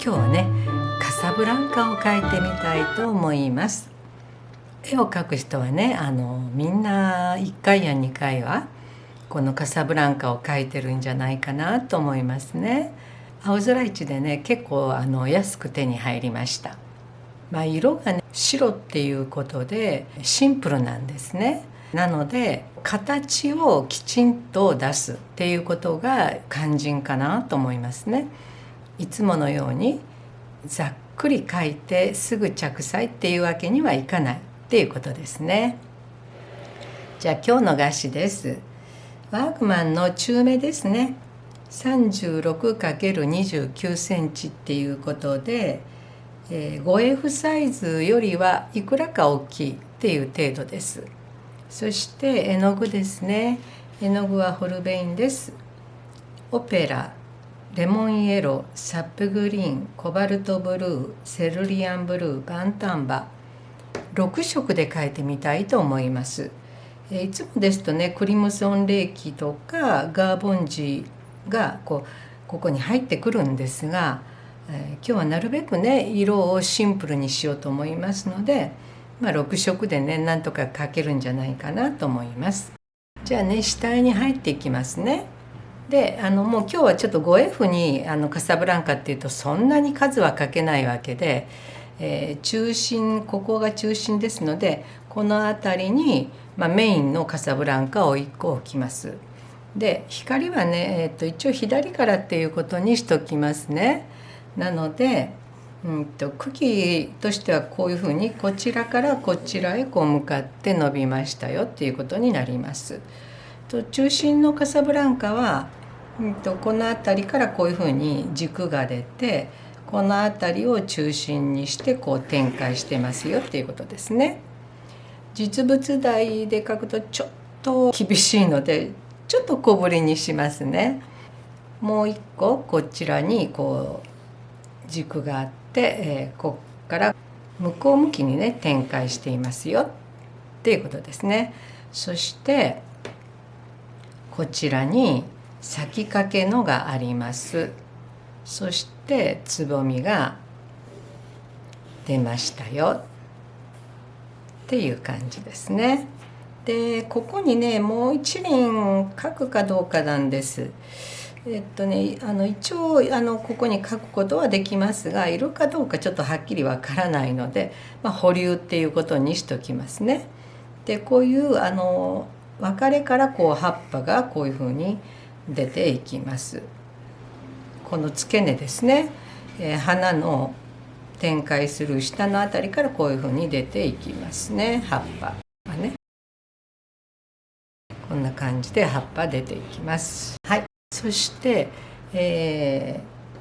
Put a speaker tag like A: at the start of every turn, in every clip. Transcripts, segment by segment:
A: 今日はねカサブランカを描いてみたいと思います。絵を描く人はねみんな1回や2回はこのカサブランカを描いてるんじゃないかなと思いますね。青空市でね結構安く手に入りました。色がね白っていうことでシンプルなんですね。なので形をきちんと出すっていうことが肝心かなと思いますね。いつものようにざっくり描いてすぐ着彩っていうわけにはいかないっていうことですね。じゃあ今日の画紙です。ワークマンの中目ですね。36×29 センチっていうことで、5F サイズよりはいくらか大きいっていう程度です。そして絵の具ですね。絵の具はホルベインです。オペラ、レモンイエロー、サップグリーン、コバルトブルー、セルリアンブルー、バンタンバ、6色で描いてみたいと思います。いつもですとねクリムソンレーキとかガーボンジがここに入ってくるんですが、今日はなるべくね色をシンプルにしようと思いますので、6色でねなんとか描けるんじゃないかなと思います。じゃあね下絵に入っていきますね。でもう今日はちょっと 5F にカサブランカっていうとそんなに数は描けないわけで、中心ここが中心ですのでこの辺りに、メインのカサブランカを1個置きます。で光はね、一応左からっていうことにしときますね。なので、茎としてはこういうふうにこちらからこちらへ向かって伸びましたよっていうことになります。中心のカサブランカは、この辺りからこういうふうに軸が出てこの辺りを中心にして展開してますよっていうことですね。実物大で描くとちょっと厳しいのでちょっと小ぶりにしますね。もう一個こちらに軸があって、こっから向こう向きにね展開していますよっていうことですね。そしてこちらに咲きかけのがあります。そしてつぼみが出ましたよっていう感じですね。でここにねもう一輪描くかどうかなんです。一応ここに描くことはできますがいるかどうかちょっとはっきりわからないので、保留っていうことにしときますね。でこういう分かれから葉っぱがこういうふうに出ていきます。この付け根ですね、花の展開する下のあたりからこういうふうに出ていきますね。葉っぱがねこんな感じで葉っぱ出ていきます。はい、そして、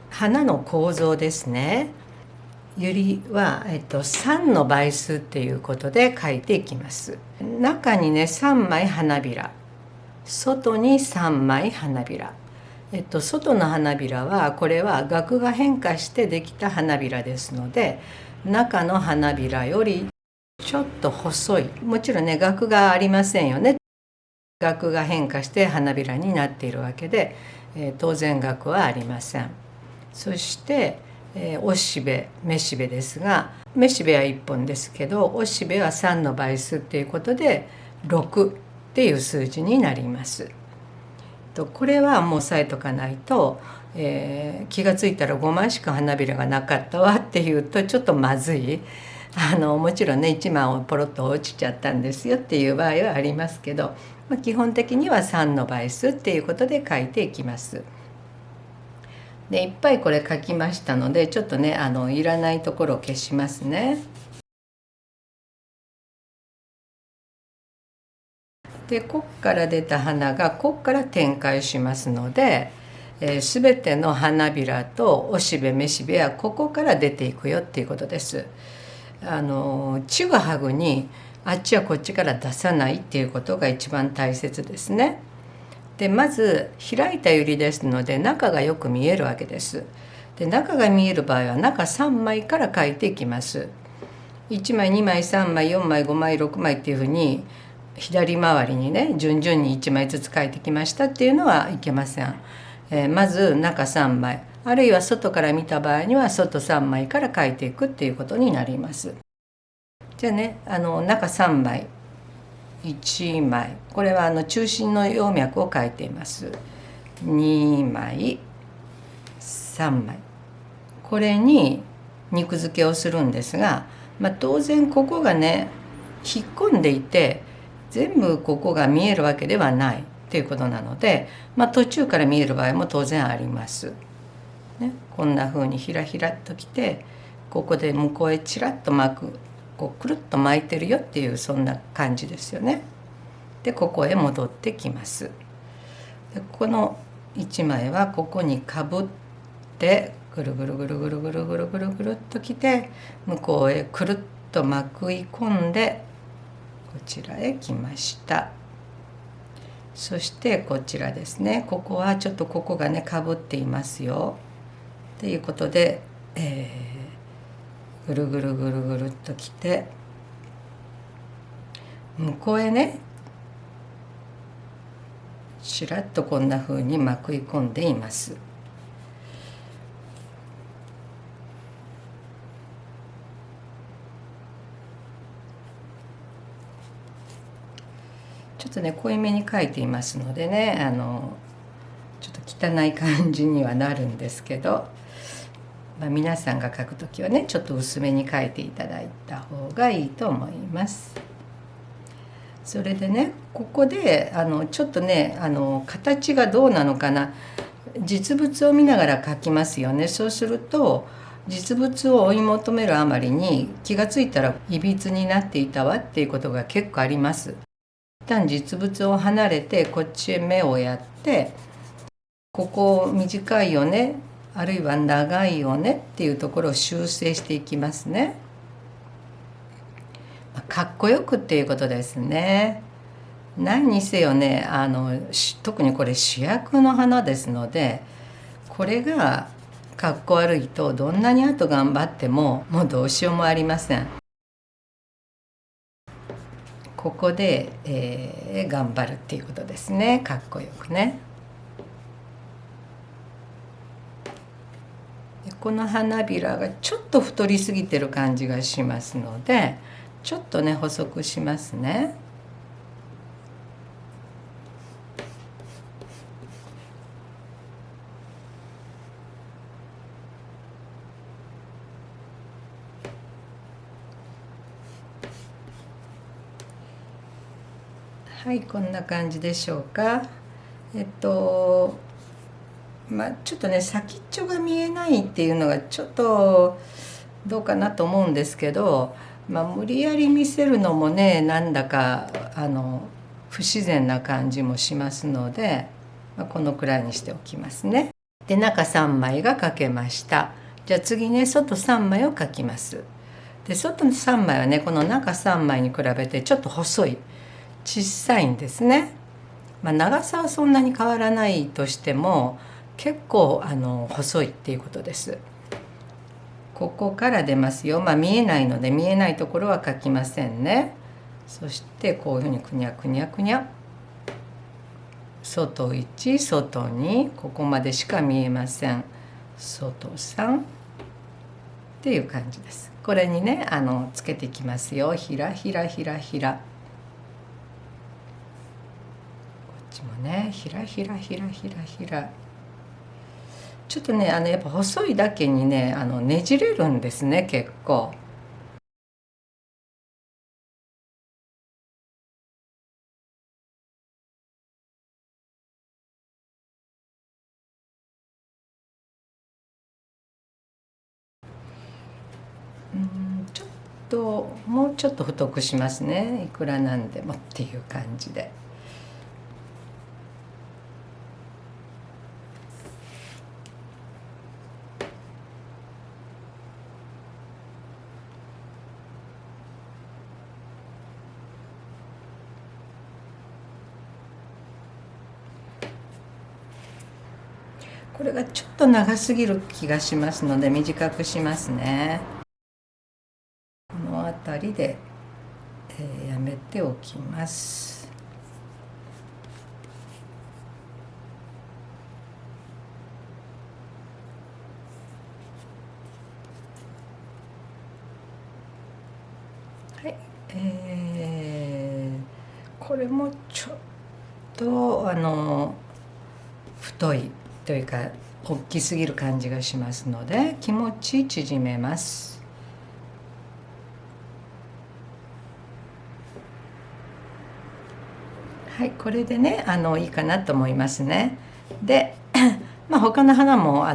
A: 花の構造ですね。ユリは、3の倍数っていうことで描いていきます。中にね3枚花びら、外に3枚花びら、外の花びらはこれは萼が変化してできた花びらですので中の花びらよりちょっと細い、もちろんね萼がありませんよね。萼が変化して花びらになっているわけで、当然萼はありません。そして、おしべめしべですがめしべは1本ですけどおしべは3の倍数っていうことで6っていう数字になります。これはもう押さえとかないと、気が付いたら5枚しか花びらがなかったわっていうとちょっとまずい。もちろんね1枚をポロッと落ちちゃったんですよっていう場合はありますけど、基本的には3の倍数っていうことで書いていきます。でいっぱいこれ書きましたのでちょっとねいらないところを消しますね。でこっから出た花がこっから展開しますので、全ての花びらとおしべめしべはここから出ていくよっていうことです。ちぐはぐにあっちはこっちから出さないっていうことが一番大切ですね。でまず開いたユリですので中がよく見えるわけです。で中が見える場合は中3枚から描いていきます。1枚2枚3枚4枚5枚6枚っていうふうに左回りにね順々に1枚ずつ描いてきましたっていうのはいけません。まず中3枚あるいは外から見た場合には外3枚から描いていくっていうことになります。じゃあね、中3枚、1枚、これは中心の葉脈を描いています。2枚、3枚、これに肉付けをするんですが、当然ここがね引っ込んでいて全部ここが見えるわけではないっていうことなので、途中から見える場合も当然あります。ね、こんな風にひらひらっときて、ここで向こうへちらっと巻く、こうくるっと巻いてるよっていう、そんな感じですよね。でここへ戻ってきます。でこの1枚はここにかぶってぐるぐるぐるぐるぐるぐるぐるぐるっときて、向こうへくるっとまくい込んでこちらへ来ました。そしてこちらですね、ここはちょっとここがねかぶっていますよということで、ぐるぐるぐるぐるっときて、向こうへねしらっとこんな風にまくい込んでいます。ちょっとね濃いめに描いていますのでね、ちょっと汚い感じにはなるんですけど、皆さんが描くときはねちょっと薄めに描いていただいた方がいいと思います。それでねここでちょっとね形がどうなのかな、実物を見ながら描きますよね。そうすると実物を追い求めるあまりに気がついたらいびつになっていたわっていうことが結構あります。一旦実物を離れてこっちへ目をやって、ここ短いよね、あるいは長いよねっていうところを修正していきますね。かっこよくっていうことですね。何にせよね特にこれ主役の花ですので、これがかっこ悪いとどんなにあと頑張ってももうどうしようもありません。ここで、頑張るっていうことですね。かっこよくね。この花びらがちょっと太りすぎてる感じがしますので、ちょっとね細くしますね。はい、こんな感じでしょうか。ちょっとね先っちょが見えないっていうのがちょっとどうかなと思うんですけど、無理やり見せるのもねなんだか不自然な感じもしますので、このくらいにしておきますね。で中3枚が描けました。じゃあ次ね外3枚を描きます。で外の3枚はねこの中3枚に比べてちょっと細い、小さいんですね。長さはそんなに変わらないとしても結構細いっていうことです。ここから出ますよ。見えないので見えないところは描きませんね。そしてこういうふうにくにゃくにゃくにゃ、外1外2、ここまでしか見えません。外3っていう感じです。これにねつけていきますよ。ひらひらひらひら、こっちもねひらひらひらひらひら。ちょっとねやっぱ細いだけにねねじれるんですね結構。ちょっともうちょっと太くしますね。いくらなんでもっていう感じで。これがちょっと長すぎる気がしますので短くしますね。この辺りで、やめておきます。これもちょっと太いというか大きすぎる感じがしますので、気持ち縮めます。はい、これでねいいかなと思いますね。で他の花も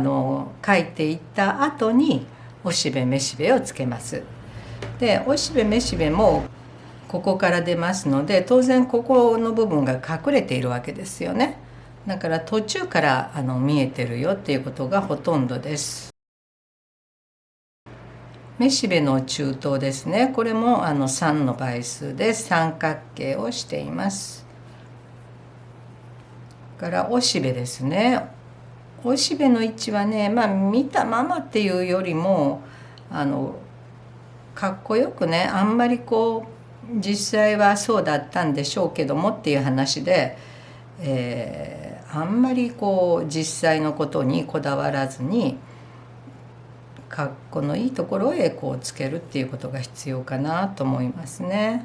A: 描いていった後におしべめしべをつけます。でおしべめしべもここから出ますので、当然ここの部分が隠れているわけですよね。だから途中から見えてるよっていうことがほとんどです。めしべの中東ですね。これも3の倍数で三角形をしています。からおしべですね。おしべの位置はね、見たままっていうよりもかっこよくね、あんまり実際はそうだったんでしょうけどもっていう話で、あんまり実際のことにこだわらずに、かっこのいいところへつけるっていうことが必要かなと思いますね。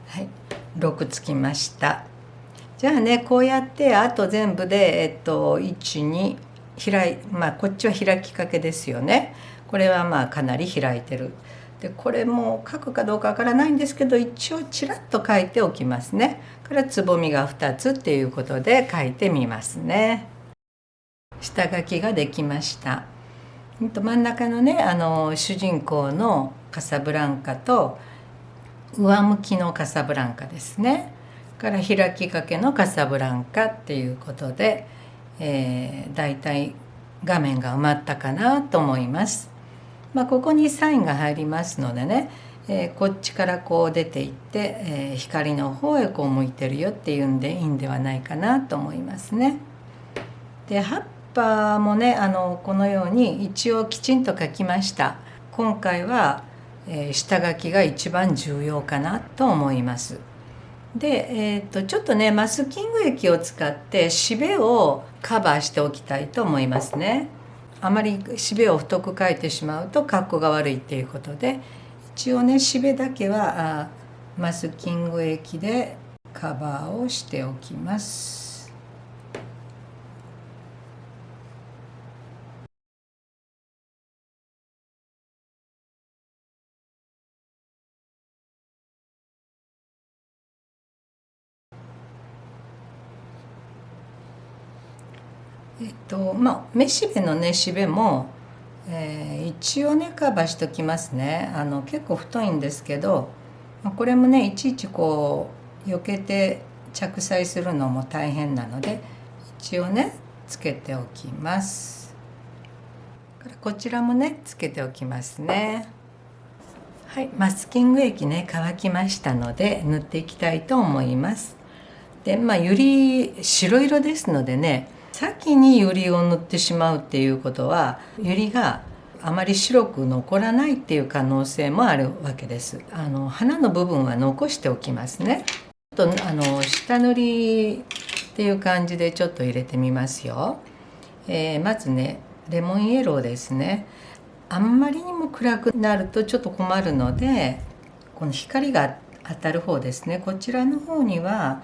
A: はい、6つきました。じゃあね、こうやってあと全部で12こっちは開きかけですよね。これはかなり開いてる。でこれも書くかどうかわからないんですけど、一応ちらっと書いておきますね。からつぼみが2つっていうことで書いてみますね。下書きができました。真ん中のね主人公のカサブランカと上向きのカサブランカですね。から開きかけのカサブランカっていうことで、だいたい画面が埋まったかなと思います。ここにサインが入りますのでね、こっちから出ていって、光の方へ向いてるよっていうんでいいんではないかなと思いますね。で葉っぱもねこのように一応きちんと描きました。今回は、下書きが一番重要かなと思います。で、ちょっとねマスキング液を使ってしべをカバーしておきたいと思いますね。あまりしべを太く描いてしまうと格好が悪いっていうことで、一応ねしべだけはマスキング液でカバーをしておきます。めしべのねしべも、一応ねカバーしときますね。結構太いんですけど、これもねいちいち避けて着彩するのも大変なので、一応ねつけておきます。こちらもねつけておきますね。はい、マスキング液ね乾きましたので塗っていきたいと思います。でユリ白色ですのでね、先にユリを塗ってしまうっていうことはユリがあまり白く残らないっていう可能性もあるわけです。花の部分は残しておきますね。ちょっと下塗りっていう感じでちょっと入れてみますよ。まずねレモンイエローですね。あんまりにも暗くなるとちょっと困るので、この光が当たる方ですね、こちらの方には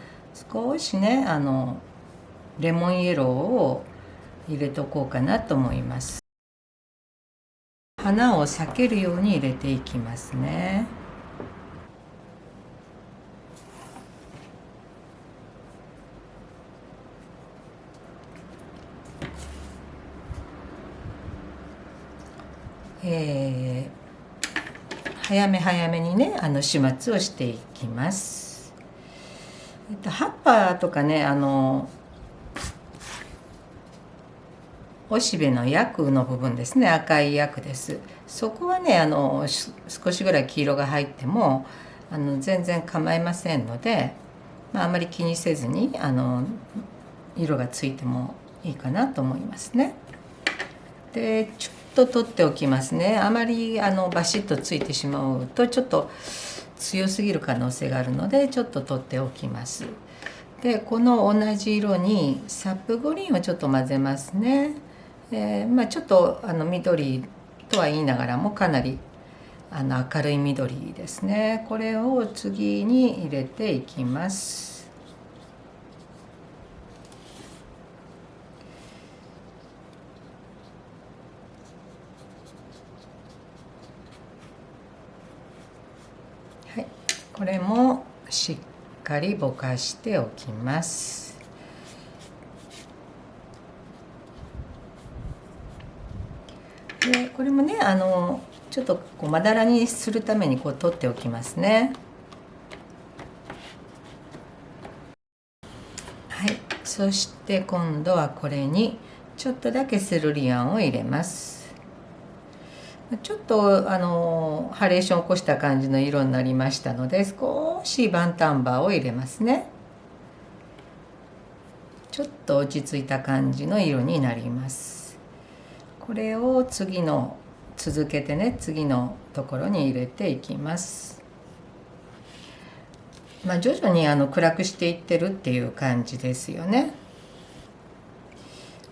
A: 少しねレモンイエローを入れとこうかなと思います。花を避けるように入れていきますね。早め早めにね始末をしていきます。葉っぱとかねおしべの薬の部分ですね、赤い薬です。そこはね少しぐらい黄色が入っても全然構いませんので、あまり気にせずに色がついてもいいかなと思いますね。でちょっと取っておきますね。あまりバシッとついてしまうとちょっと強すぎる可能性があるのでちょっと取っておきます。でこの同じ色にサップグリーンをちょっと混ぜますね。ちょっと緑とは言いながらもかなり明るい緑ですね。これを次に入れていきます。はい、これもしっかりぼかしておきます。でこれもねちょっとこうまだらにするためにこう取っておきますね。はい、そして今度はこれにちょっとだけセルリアンを入れます。ちょっとハレーションを起こした感じの色になりましたので、少しバンタンバーを入れますね。ちょっと落ち着いた感じの色になります。これを続けてね、次のところに入れていきます。徐々に暗くしていってるっていう感じですよね。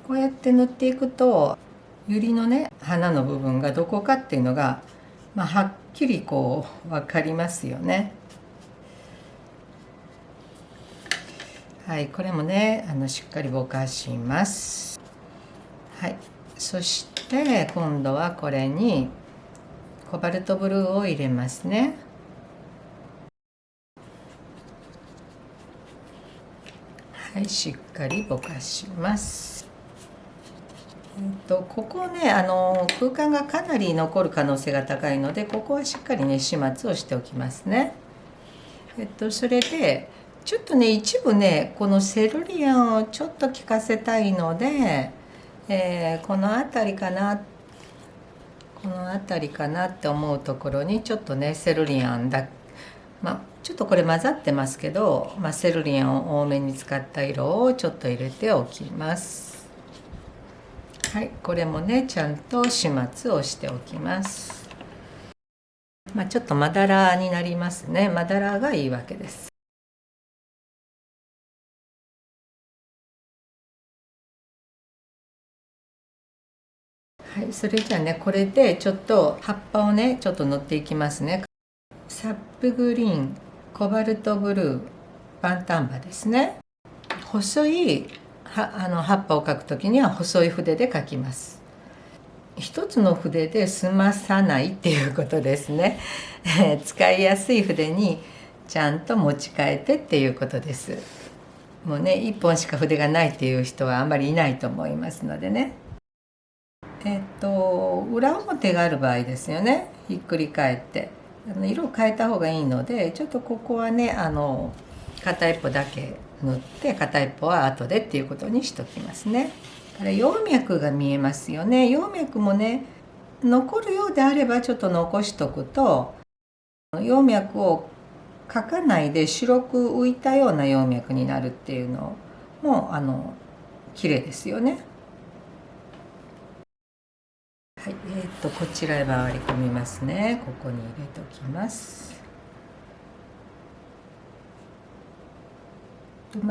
A: こうやって塗っていくとユリのね花の部分がどこかっていうのが、はっきりこう分かりますよね。はい、これもねしっかりぼかします。はい、そして今度はこれにコバルトブルーを入れますね。はい、しっかりぼかします。ここね空間がかなり残る可能性が高いので、ここはしっかりね始末をしておきますね。それでちょっとね一部ねこのセルリアンをちょっと効かせたいので、この辺りかなって思うところにちょっとねセルリアンちょっとこれ混ざってますけど、セルリアンを多めに使った色をちょっと入れておきます。はい、これもねちゃんと始末をしておきます。ちょっとまだらになりますね。まだらがいいわけです。はい、それじゃあねこれでちょっと葉っぱをねちょっと塗っていきますね。サップグリーン、コバルトブルー、バンタンバですね。細い葉っぱを描くときには細い筆で描きます。一つの筆で済まさないっていうことですね。使いやすい筆にちゃんと持ち替えてっていうことです。もうね一本しか筆がないっていう人はあんまりいないと思いますのでね。裏表がある場合ですよね。ひっくり返って色を変えた方がいいので、ちょっとここはね片一方だけ塗って片一方は後でっていうことにしときますね。から葉脈が見えますよね。葉脈もね残るようであればちょっと残しとくと、葉脈を描かないで白く浮いたような葉脈になるっていうのも綺麗ですよね。はい、こちらへ回り込みますね。ここに入れておきます。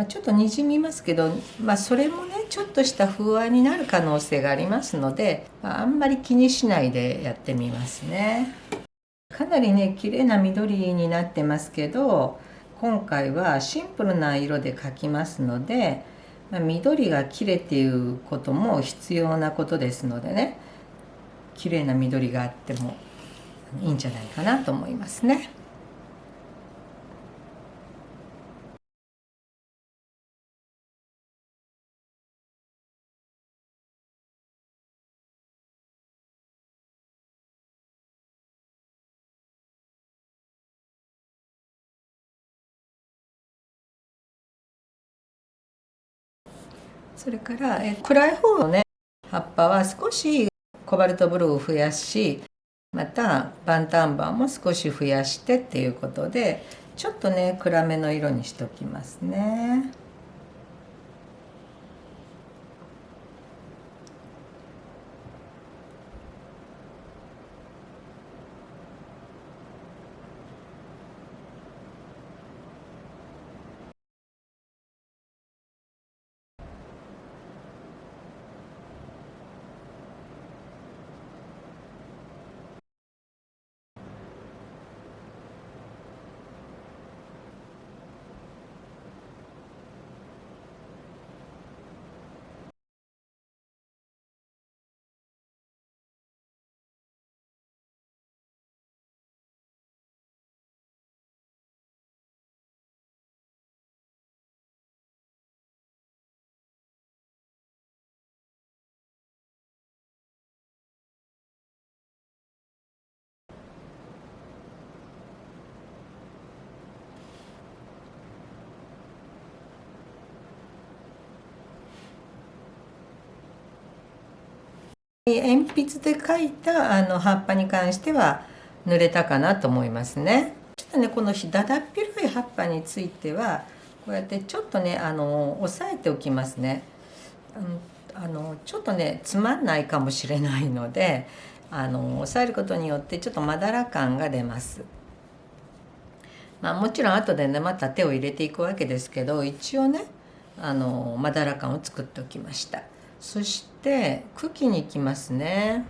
A: ちょっとにじみますけど、それもねちょっとした風合いになる可能性がありますので、あんまり気にしないでやってみますね。かなりね綺麗な緑になってますけど、今回はシンプルな色で描きますので、緑が綺麗っていうことも必要なことですのでね、綺麗な緑があってもいいんじゃないかなと思いますね。それから、暗い方のね葉っぱは少しコバルトブルーを増やし、またバンタンバンも少し増やしてっていうことで、ちょっとね暗めの色にしときますね。鉛筆で描いた葉っぱに関しては濡れたかなと思いますね。ちょっとねこのだだっ広い葉っぱについてはこうやってちょっとね押さえておきますね。ちょっとねつまんないかもしれないので押さえることによってちょっとまだら感が出ます。もちろん後でねまた手を入れていくわけですけど、一応ねまだら感を作っておきました。そして茎に行きますね。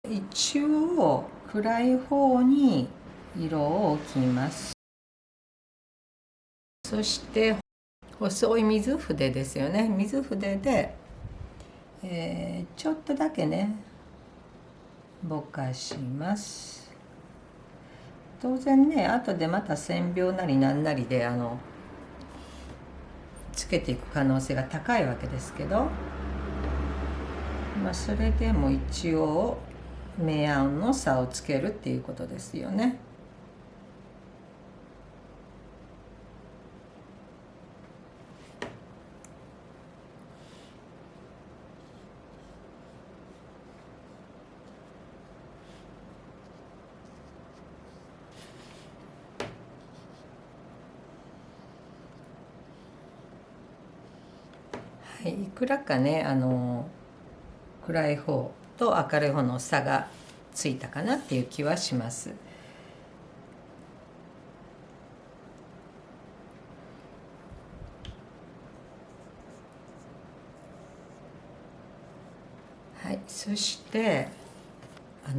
A: 一応暗い方に色を置きます。そして細い水筆ですよね。水筆で、ちょっとだけねぼかします。当然ね後でまた線描なりなんなりでつけていく可能性が高いわけですけど、それでも一応明暗の差をつけるっていうことですよね。はい、いくらかね暗い方と明るい方の差がついたかなっていう気はします。はい、そして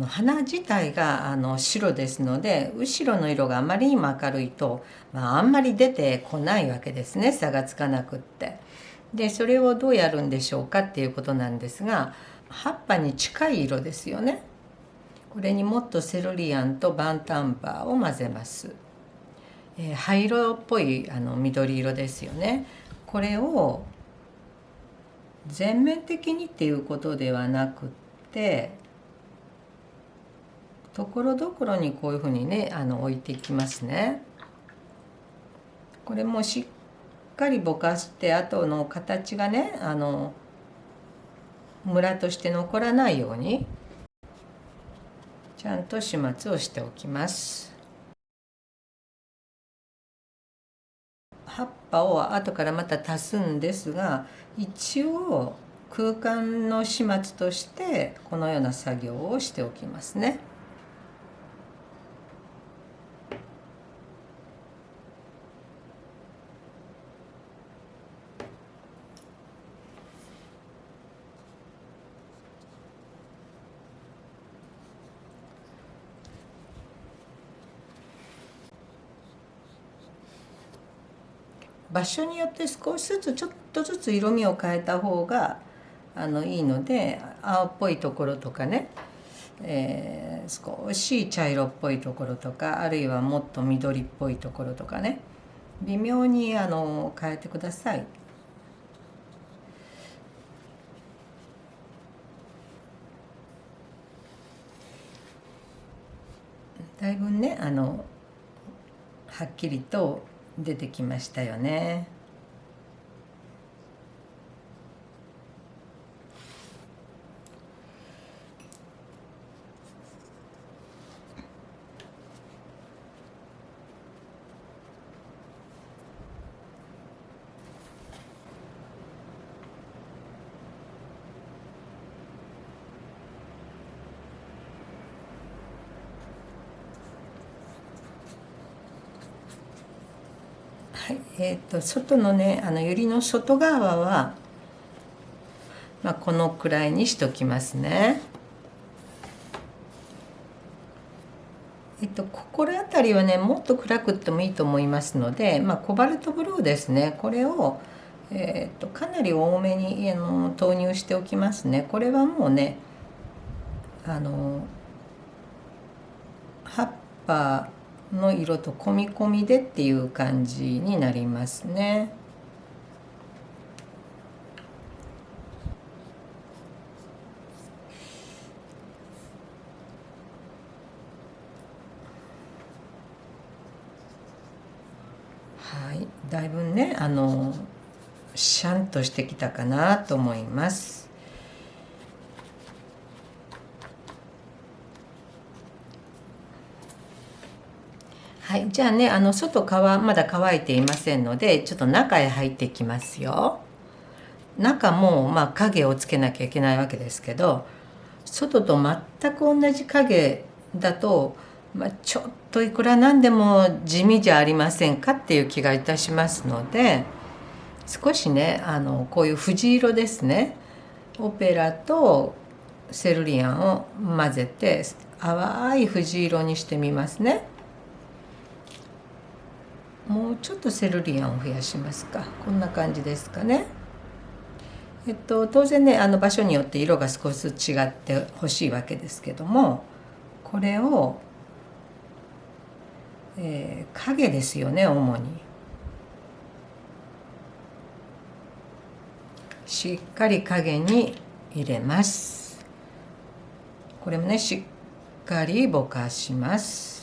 A: 花自体が白ですので、後ろの色があまりにも明るいと、あんまり出てこないわけですね、差がつかなくって。でそれをどうやるんでしょうかっていうことなんですが、葉っぱに近い色ですよね。これにもっとセルリアンとバンタンバーを混ぜます。灰色っぽい緑色ですよね。これを全面的にっていうことではなくって、ところどころにこういうふうにね置いていきますね。これもしっかりぼかして後の形がねムラとして残らないようにちゃんと始末をしておきます。葉っぱを後からまた足すんですが、一応空間の始末としてこのような作業をしておきますね。場所によって少しずつちょっとずつ色味を変えた方がいいので、青っぽいところとかね、少し茶色っぽいところとか、あるいはもっと緑っぽいところとかね、微妙に変えてください。だいぶねはっきりと出てきましたよね。はい、外のねユリの外側は、このくらいにしときますね。これあたりはねもっと暗くってもいいと思いますので、コバルトブルーですね、これを、かなり多めに投入しておきますね。これはもうね葉っぱの色と込み込みでっていう感じになりますね。だいぶねシャンとしてきたかなと思います。はい、じゃあね外まだ乾いていませんので、ちょっと中へ入っていきますよ。中も影をつけなきゃいけないわけですけど、外と全く同じ影だと、ちょっといくらなんでも地味じゃありませんかっていう気がいたしますので、少しねこういう藤色ですね、オペラとセルリアンを混ぜて淡い藤色にしてみますね。もうちょっとセルリアンを増やしますか。こんな感じですかね。当然ね場所によって色が少しずつ違ってほしいわけですけども、これを、影ですよね、主に。しっかり影に入れます。これもねしっかりぼかします。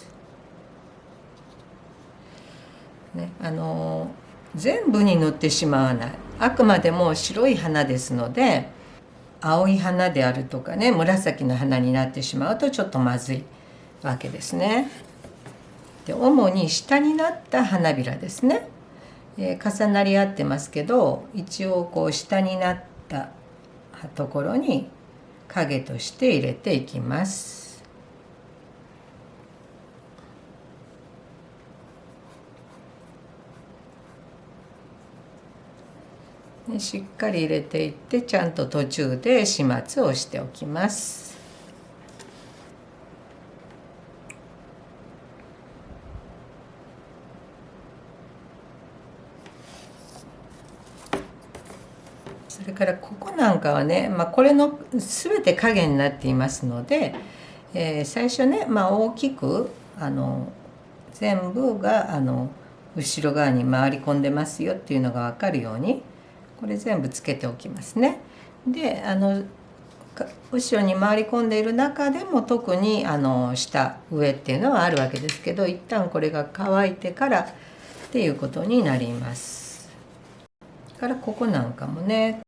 A: ね、全部に塗ってしまわない。あくまでも白い花ですので、青い花であるとかね紫の花になってしまうとちょっとまずいわけですね。で主に下になった花びらですね、重なり合ってますけど、一応こう下になったところに影として入れていきます。しっかり入れていって、ちゃんと途中で始末をしておきます。それからここなんかはね、これの全て影になっていますので、最初ね、大きく全部が後ろ側に回り込んでますよっていうのが分かるように、これ全部つけておきますね。で後ろに回り込んでいる中でも特に下上っていうのはあるわけですけど、一旦これが乾いてからっていうことになります。からここなんかもね、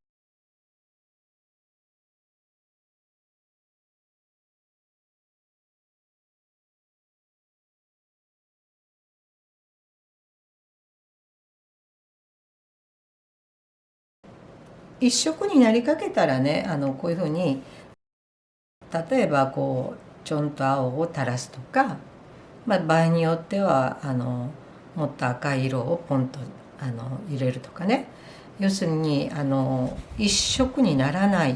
A: 一色になりかけたらねこういうふうに、例えばこうちょんと青を垂らすとか、場合によってはもっと赤い色をポンと入れるとかね、要するに一色にならないっ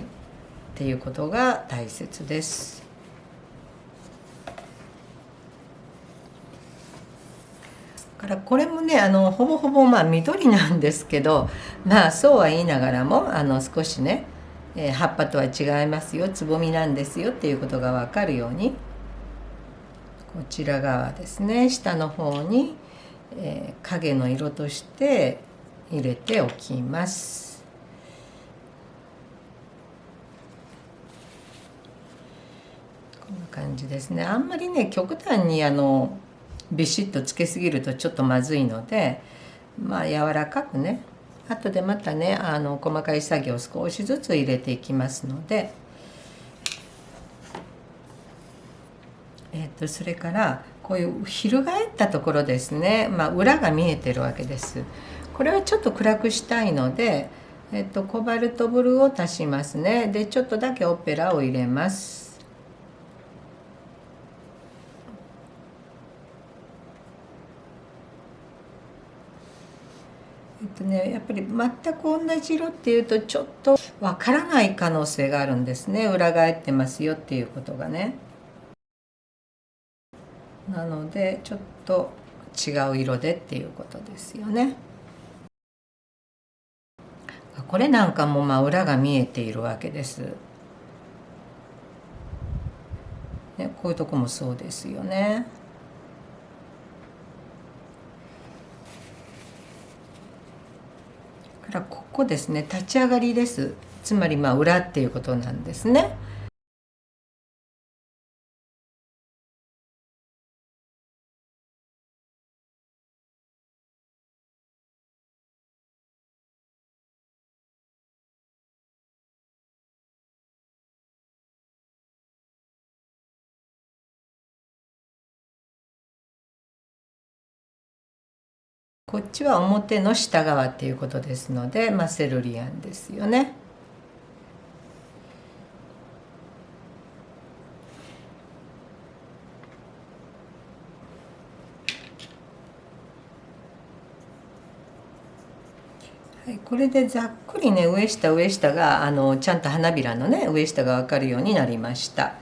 A: ていうことが大切です。からこれもねほぼほぼ緑なんですけど、そうは言いながらも少しね、葉っぱとは違いますよ、つぼみなんですよっていうことが分かるように、こちら側ですね、下の方に、影の色として入れておきます。こんな感じですね。あんまりね極端にビシッとつけすぎるとちょっとまずいので、柔らかくね、後でまたね細かい作業を少しずつ入れていきますので、それからこういう翻ったところですね、裏が見えてるわけです。これはちょっと暗くしたいので、コバルトブルーを足しますね。でちょっとだけオペラを入れます。やっぱり全く同じ色っていうとちょっとわからない可能性があるんですね、裏返ってますよっていうことがね。なのでちょっと違う色でっていうことですよね。これなんかも裏が見えているわけです、ね、こういうとこもそうですよね。からここですね、立ち上がりです。つまり裏っていうことなんですね。こっちは表の下側っていうことですので、セルリアンですよね。はい、これでざっくりね上下がちゃんと花びらのね上下が分かるようになりました。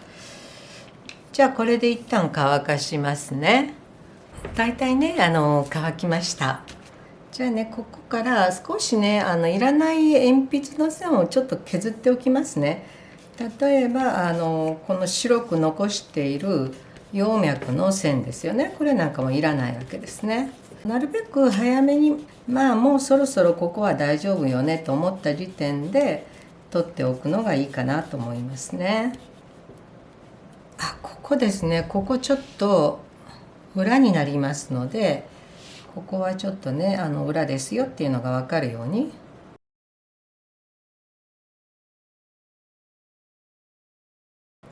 A: じゃあこれで一旦乾かしますね。だいたいね乾きました。じゃあねここから少しねいらない鉛筆の線をちょっと削っておきますね。例えばこの白く残している葉脈の線ですよね。これなんかもいらないわけですね。なるべく早めにもうそろそろここは大丈夫よねと思った時点で取っておくのがいいかなと思いますね。ここですね。ここちょっと裏になりますので、ここはちょっとね裏ですよっていうのが分かるように。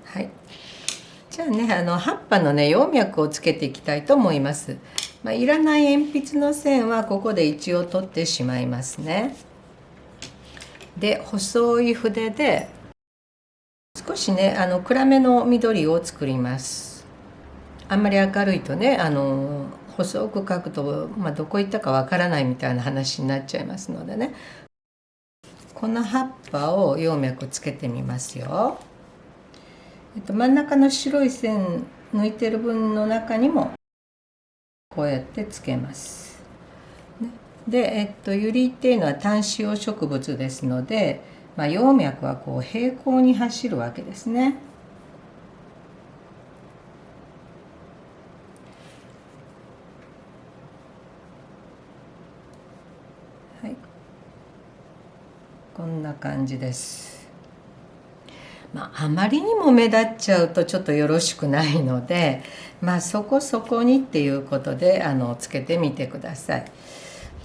A: はい。じゃあね葉っぱのね葉脈をつけていきたいと思います。いらない鉛筆の線はここで一応取ってしまいますね。で細い筆で少しね暗めの緑を作ります。あんまり明るいとね細く描くと、どこ行ったかわからないみたいな話になっちゃいますのでね、この葉っぱを葉脈つけてみますよ。真ん中の白い線抜いてる分の中にもこうやってつけます。で、ユリっていうのは単子葉植物ですので、葉脈はこう平行に走るわけですね。はい、こんな感じです。あまりにも目立っちゃうとちょっとよろしくないので、そこそこにっていうことでつけてみてください。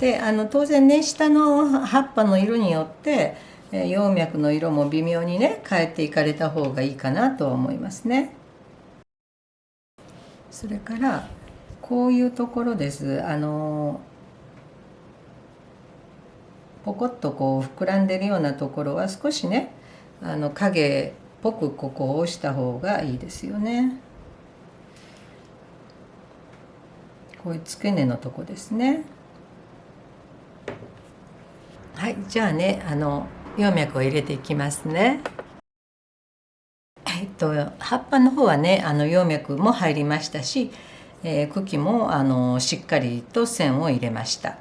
A: で当然ね下の葉っぱの色によって葉脈の色も微妙にね変えていかれた方がいいかなと思いますね。それからこういうところです。ポコッとこう膨らんでるようなところは少しね影っぽくここを押した方がいいですよね。こういう付け根のとこですね。はい、じゃあね葉脈を入れていきますね。葉っぱの方はね葉脈も入りましたし、茎もしっかりと線を入れました。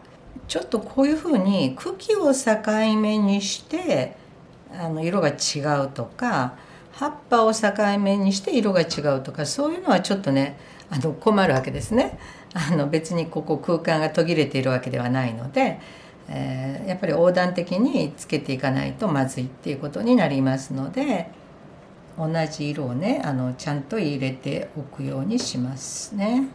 A: ちょっとこういうふうに茎を境目にして色が違うとか、葉っぱを境目にして色が違うとか、そういうのはちょっとね困るわけですね。別にここ空間が途切れているわけではないので、やっぱり横断的につけていかないとまずいっていうことになりますので、同じ色をねちゃんと入れておくようにしますね。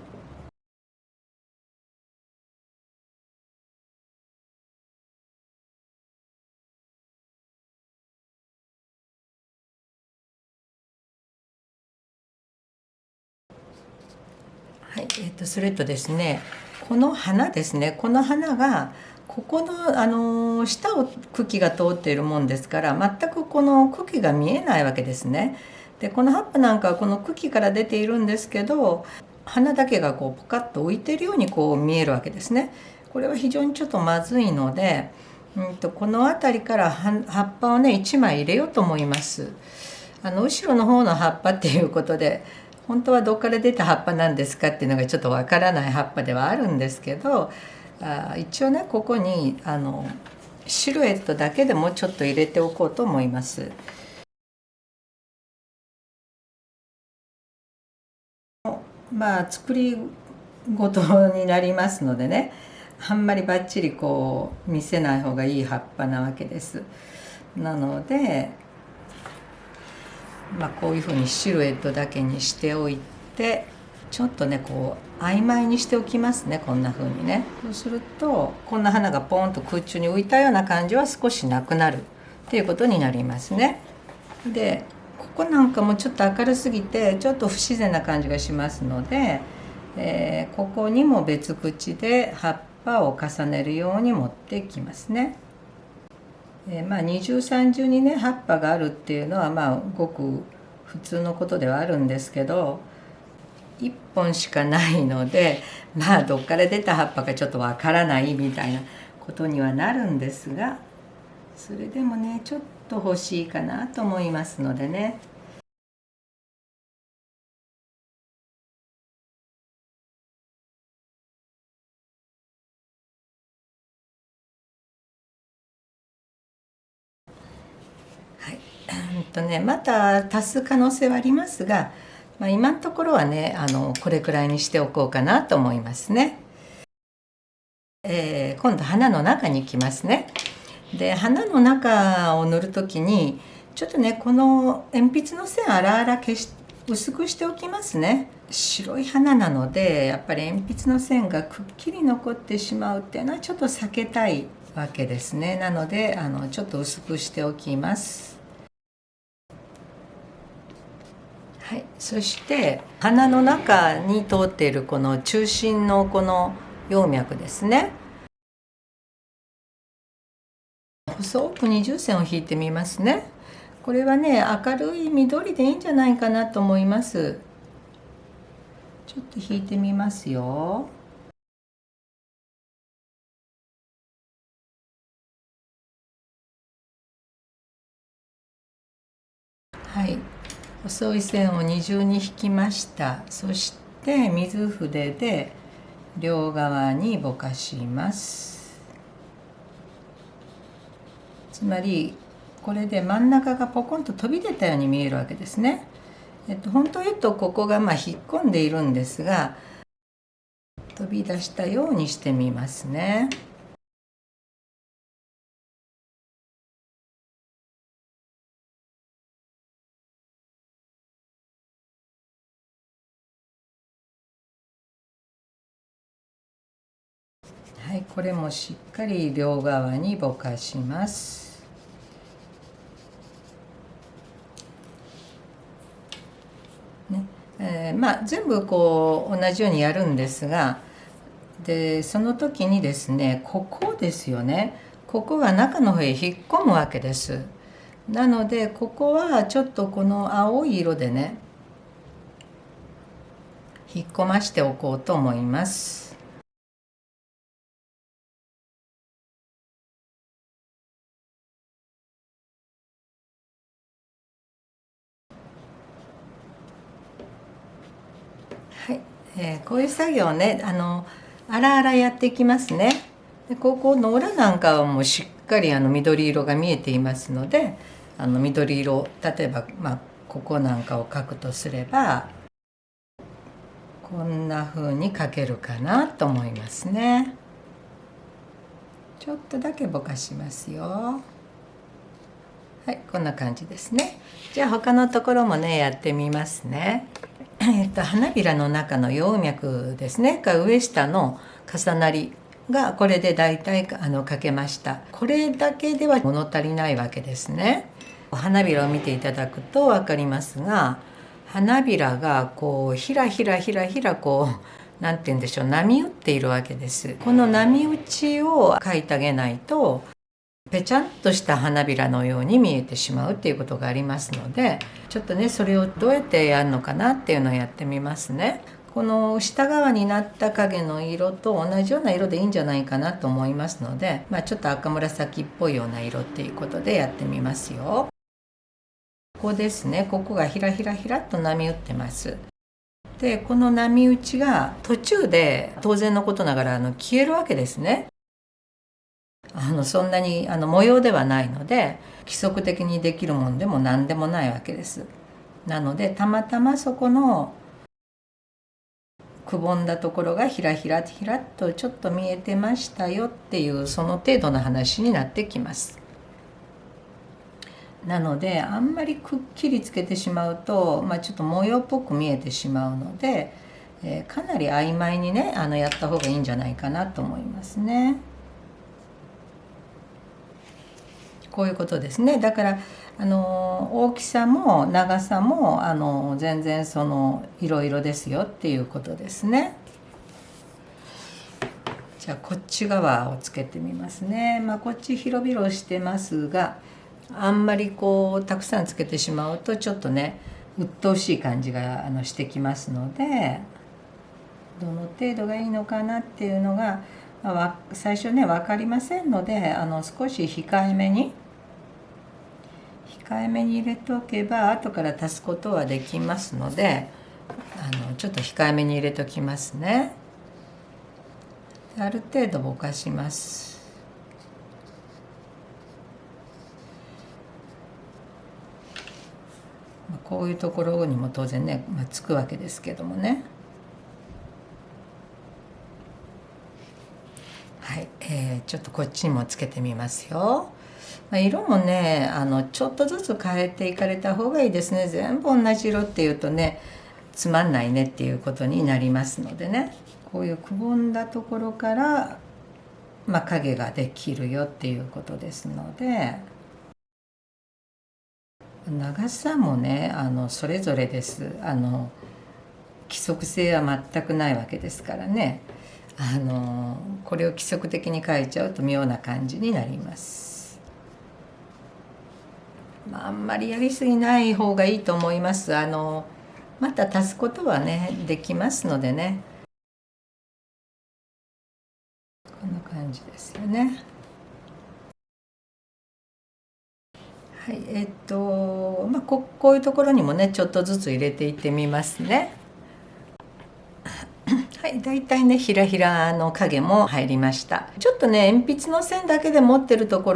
A: はい、それとですね、この花ですね、この花がここの、下を茎が通っているもんですから、全くこの茎が見えないわけですね。でこの葉っぱなんかはこの茎から出ているんですけど、花だけがこうポカッと浮いているようにこう見えるわけですね。これは非常にちょっとまずいので、この辺りから葉っぱをね1枚入れようと思います。後ろの方の葉っぱっていうことで、本当はどっから出た葉っぱなんですかっていうのがちょっとわからない葉っぱではあるんですけど、一応ねここにシルエットだけでもちょっと入れておこうと思います。作りごとになりますのでね、あんまりバッチリこう見せない方がいい葉っぱなわけです。なのでこういうふうにシルエットだけにしておいて、ちょっとねこう曖昧にしておきますね、こんな風にね。そうするとこんな花がポーンと空中に浮いたような感じは少しなくなるっていうことになりますね。でここなんかもちょっと明るすぎてちょっと不自然な感じがしますので、ここにも別口で葉っぱを重ねるように持っていきますね。二重三重にね葉っぱがあるっていうのはごく普通のことではあるんですけど、1本しかないのでどっから出た葉っぱかちょっとわからないみたいなことにはなるんですが、それでもねちょっと欲しいかなと思いますのでね。はい、また足す可能性はありますが、今のところはねこれくらいにしておこうかなと思いますね。今度花の中に行きますね。で花の中を塗る時にちょっとねこの鉛筆の線荒々薄くしておきますね。白い花なのでやっぱり鉛筆の線がくっきり残ってしまうっていうのはちょっと避けたいわけですね。なのでちょっと薄くしておきます。はい、そして鼻の中に通っているこの中心のこの葉脈ですね。細く二重線を引いてみますね。これはね明るい緑でいいんじゃないかなと思います。ちょっと引いてみますよ。はい、細い線を二重に引きました。そして水筆で両側にぼかします。つまりこれで真ん中がポコンと飛び出たように見えるわけですね。本当言うとここが引っ込んでいるんですが、飛び出したようにしてみますね。はい、これもしっかり両側にぼかします。ね全部こう同じようにやるんですが、でその時にですねここですよね、ここが中の方へ引っ込むわけです。なのでここはちょっとこの青い色でね引っ込ましておこうと思います。はい、こういう作業をね荒々やっていきますね。でここの裏なんかはもうしっかり緑色が見えていますので、緑色例えばここなんかを描くとすればこんな風に描けるかなと思いますね。ちょっとだけぼかしますよ。はい、こんな感じですね。じゃあ他のところもねやってみますね。花びらの中の葉脈ですねが上下の重なりがこれで大体描けました。これだけでは物足りないわけですね。花びらを見ていただくと分かりますが、花びらがこうひらひらひらひらこうなんて言うんでしょう、波打っているわけです。この波打ちを描いてあげないとぺちゃんとした花びらのように見えてしまうっていうことがありますので、ちょっとねそれをどうやってやるのかなっていうのをやってみますね。この下側になった影の色と同じような色でいいんじゃないかなと思いますので、ちょっと赤紫っぽいような色っていうことでやってみますよ。ここですね、ここがひらひらひらっと波打ってます。でこの波打ちが途中で当然のことながら消えるわけですね。そんなに模様ではないので規則的にできるもんでも何でもないわけです。なのでたまたまそこのくぼんだところがひらひらひらっとちょっと見えてましたよっていうその程度の話になってきます。なのであんまりくっきりつけてしまうと、ちょっと模様っぽく見えてしまうので、かなり曖昧にねやった方がいいんじゃないかなと思いますね。こういうことですね。だから大きさも長さも全然いろいろですよっていうことですね。じゃあこっち側をつけてみますね。こっち広々してますが、あんまりたくさんつけてしまうとちょっとね鬱陶しい感じがしてきますので、どの程度がいいのかなっていうのが、最初ね分かりませんので、少し控えめに入れておけば後から足すことはできますので、ちょっと控えめに入れておきますね。ある程度ぼかします。こういうところにも当然ね、つくわけですけどもね。はい、ちょっとこっちにもつけてみますよ。色もねちょっとずつ変えていかれた方がいいですね。全部同じ色っていうとねつまんないねっていうことになりますのでね、こういうくぼんだところから影ができるよっていうことですので、長さもねそれぞれです。規則性は全くないわけですからね、これを規則的に書いちゃうと妙な感じになります。あんまりやりすぎない方がいいと思います。また足すことはねできますのでね、こんな感じですよね。はい、こういうところにもねちょっとずつ入れていってみますね。はい、だいたいねひらひらの影も入りました。ちょっとね鉛筆の線だけで持ってるとこ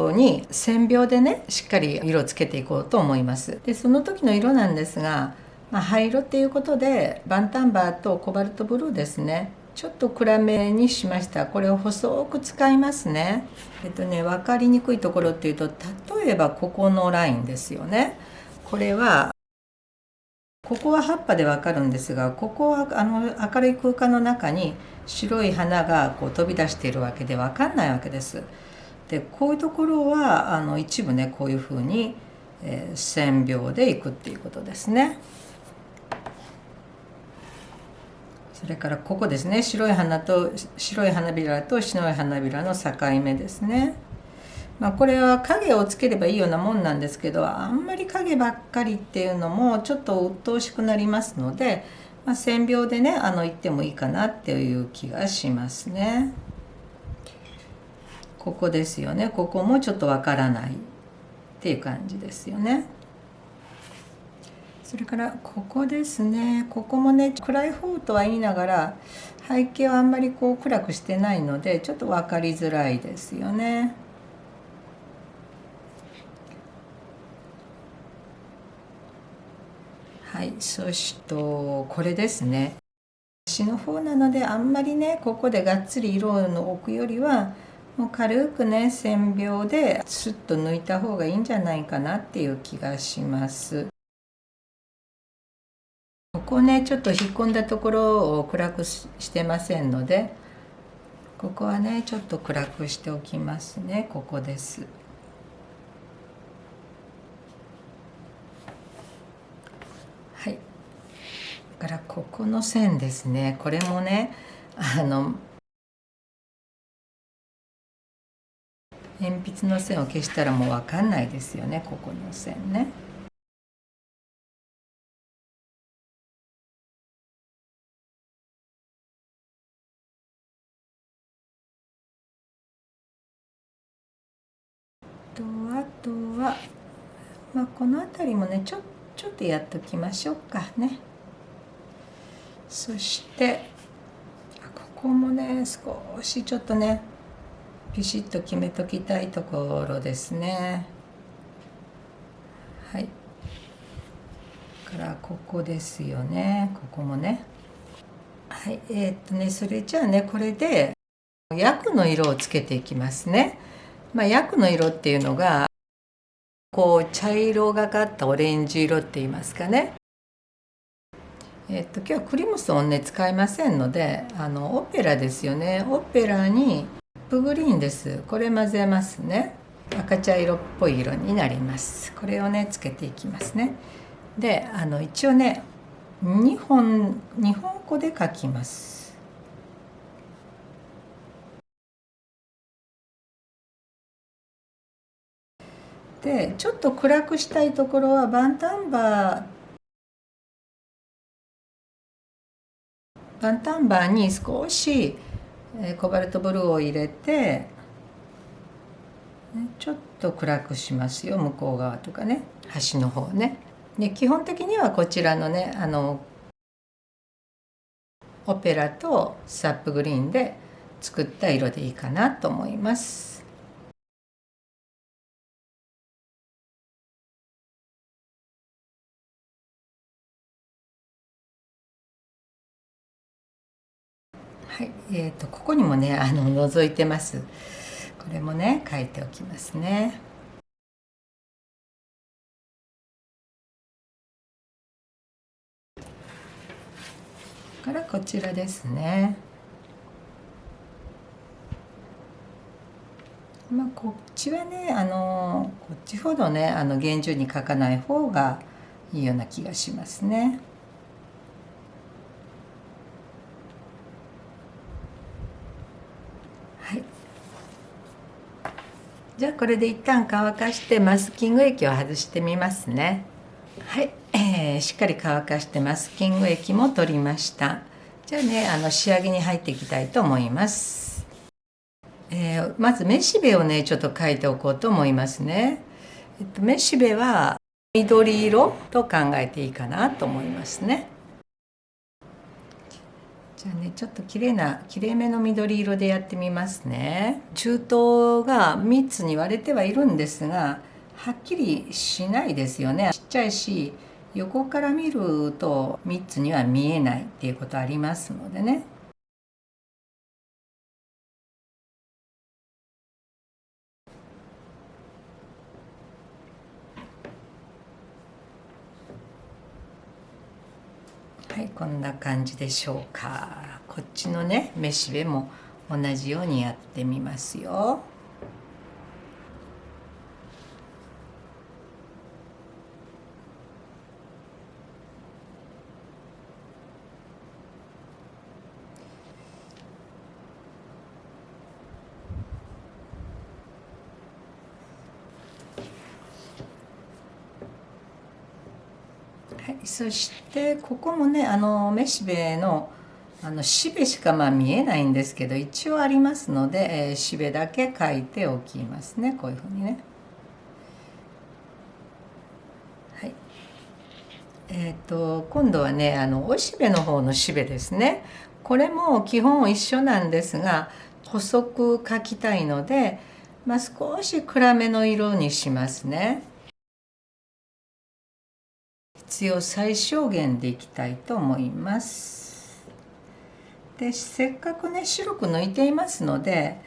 A: ろに線描でねしっかり色をつけていこうと思います。でその時の色なんですが、灰色っていうことでバンタンバーとコバルトブルーですね、ちょっと暗めにしました。これを細く使いますね。分かりにくいところっていうと、例えばここのラインですよね。これはここは葉っぱでわかるんですが、ここは明るい空間の中に白い花が飛び出しているわけでわかんないわけです。でこういうところは一部ねこういうふうに、線描でいくっていうことですね。それからここですね、白い花びらと白い花びらの境目ですね。これは影をつければいいようなもんなんですけど、あんまり影ばっかりっていうのもちょっと鬱陶しくなりますので、線描でね言ってもいいかなっていう気がしますね。ここですよね、ここもちょっとわからないっていう感じですよね。それからここですね、ここもね暗い方とは言いながら背景はあんまり暗くしてないのでちょっと分かりづらいですよね。はい、そしてこれですね、端の方なのであんまりねここでがっつり色を置くよりはもう軽くね線描でスッと抜いた方がいいんじゃないかなっていう気がします。ここねちょっと引っ込んだところを暗くしてませんので、ここはねちょっと暗くしておきますね。ここです。はい、だからここの線ですね、これもね鉛筆の線を消したらもう分かんないですよね、ここの線ね。あとは、この辺りもねちょっとやっときましょうかね。そしてここもね少しちょっとねピシッと決めときたいところですね。はい、からここですよね、ここもね。はい、それじゃあねこれで薬の色をつけていきますね。薬の色っていうのが茶色がかったオレンジ色って言いますかね。今日はクリムソンをね使いませんのでオペラですよね。オペラにプグリーンです。これ混ぜますね。赤茶色っぽい色になります。これをねつけていきますね。で一応ね2本個で描きます。でちょっと暗くしたいところはバンタンバーに少しコバルトブルーを入れてちょっと暗くしますよ、向こう側とかね、端の方ね。で基本的にはこちらのねオペラとサップグリーンで作った色でいいかなと思います。はい、ここにもね覗いてます。これもね書いておきますね。からこちらですね。まあこっちはねこっちほどね厳重に書かない方がいいような気がしますね。はい。じゃあこれで一旦乾かしてマスキング液を外してみますね。はい、しっかり乾かしてマスキング液も取りました。じゃあね仕上げに入っていきたいと思います。まずめしべをねちょっと描いておこうと思いますね。めしべは緑色と考えていいかなと思いますね。じゃあねちょっときれいめの緑色でやってみますね。中東が3つに割れてはいるんですがはっきりしないですよね。ちっちゃいし横から見ると3つには見えないっていうことありますのでね。はい、こんな感じでしょうか。こっちのねめしべも同じようにやってみますよ。はい、そしてここもねめしべのしべしかまあ見えないんですけど一応ありますので、しべだけ書いておきますね、こういうふうにね。はい。今度はねおしべの方のしべですね。これも基本一緒なんですが細く描きたいので、まあ、少し暗めの色にしますね。必要最小限でいきたいと思います。でせっかくね白く抜いていますので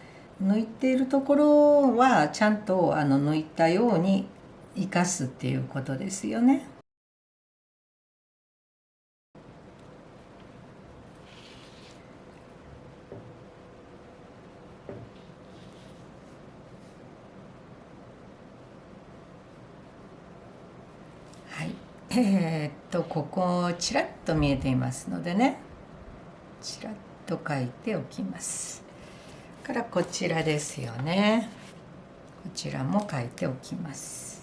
A: 抜いているところはちゃんと抜いたように生かすっていうことですよね。はい。ここちらっと見えていますのでねちらっと書いておきます。からこちらですよね。こちらも書いておきます。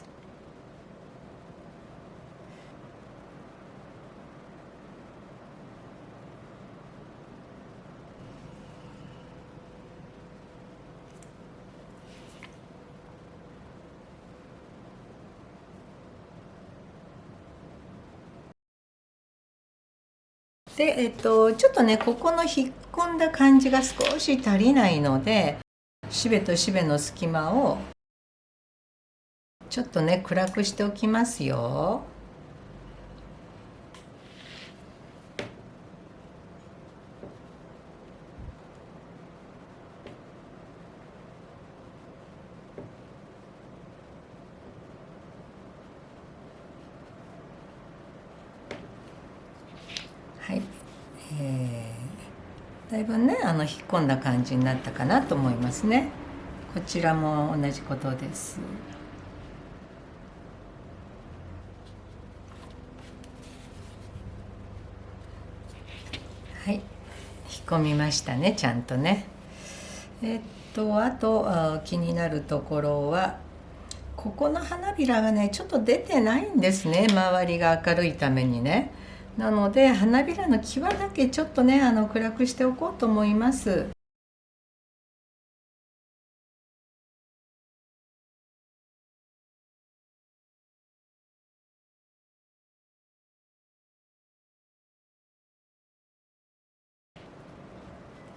A: で、ちょっとねここの引っ込んだ感じが少し足りないのでしべとしべの隙間をちょっとね暗くしておきますよ。はい、だいぶね引っ込んだ感じになったかなと思いますね。こちらも同じことです。はい、引っ込みましたねちゃんとね。あと気になるところはここの花びらがねちょっと出てないんですね、周りが明るいためにね。なので花びらの際だけちょっとね暗くしておこうと思います。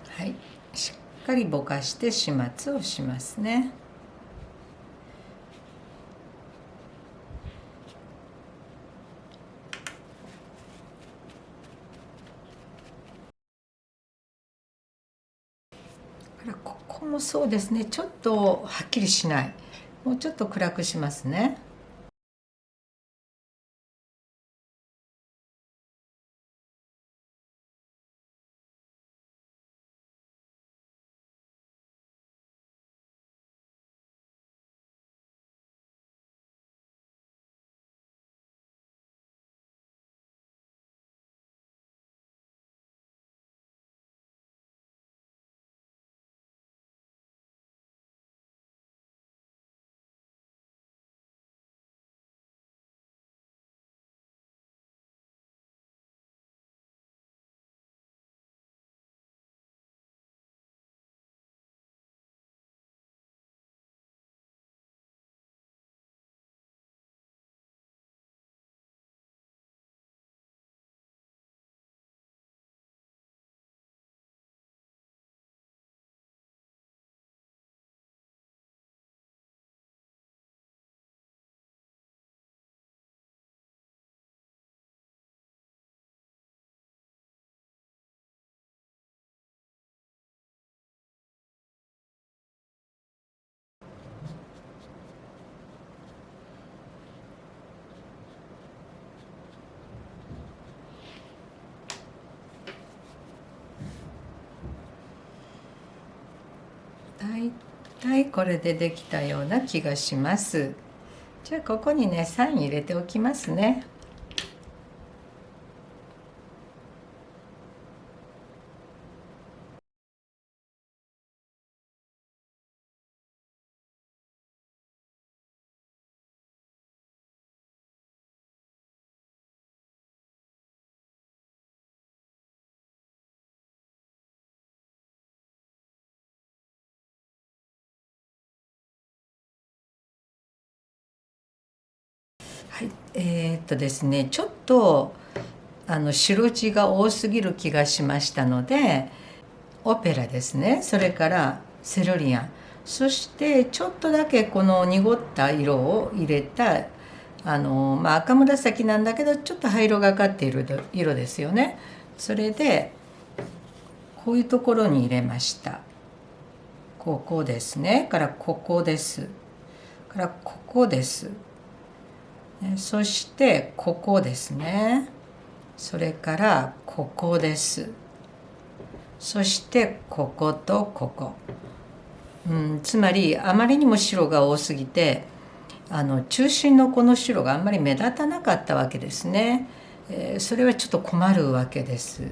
A: はい、しっかりぼかして始末をしますね。ここもそうですね、ちょっとはっきりしない。もうちょっと暗くしますね。だいたいこれでできたような気がします。じゃあここにねサイン入れておきますね。はい、ですね、ちょっと白地が多すぎる気がしましたので、オペラですね、それからセロリアン、そしてちょっとだけこの濁った色を入れた赤紫なんだけどちょっと灰色がかっている色ですよね。それでこういうところに入れました。ここですね、からここです、からここです、そしてここですね、それからここです、そしてこことここ、つまりあまりにも白が多すぎて中心のこの白があんまり目立たなかったわけですね。それはちょっと困るわけです。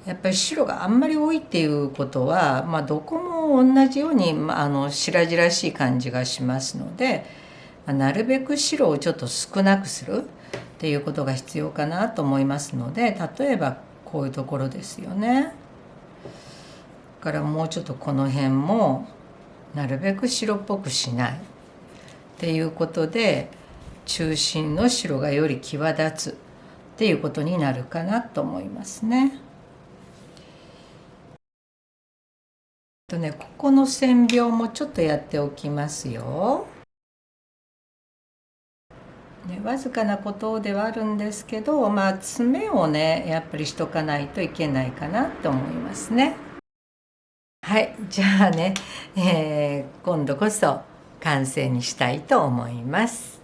A: やっぱり白があんまり多いっていうことは、どこも同じように、白々しい感じがしますので、なるべく白をちょっと少なくするっていうことが必要かなと思いますので、例えばこういうところですよね。だからもうちょっとこの辺もなるべく白っぽくしないっていうことで、中心の白がより際立つっていうことになるかなと思いますね。ここの線描もちょっとやっておきますよ。わずかなことではあるんですけど、爪をねやっぱりしとかないといけないかなと思いますね。はい、じゃあね、今度こそ完成にしたいと思います。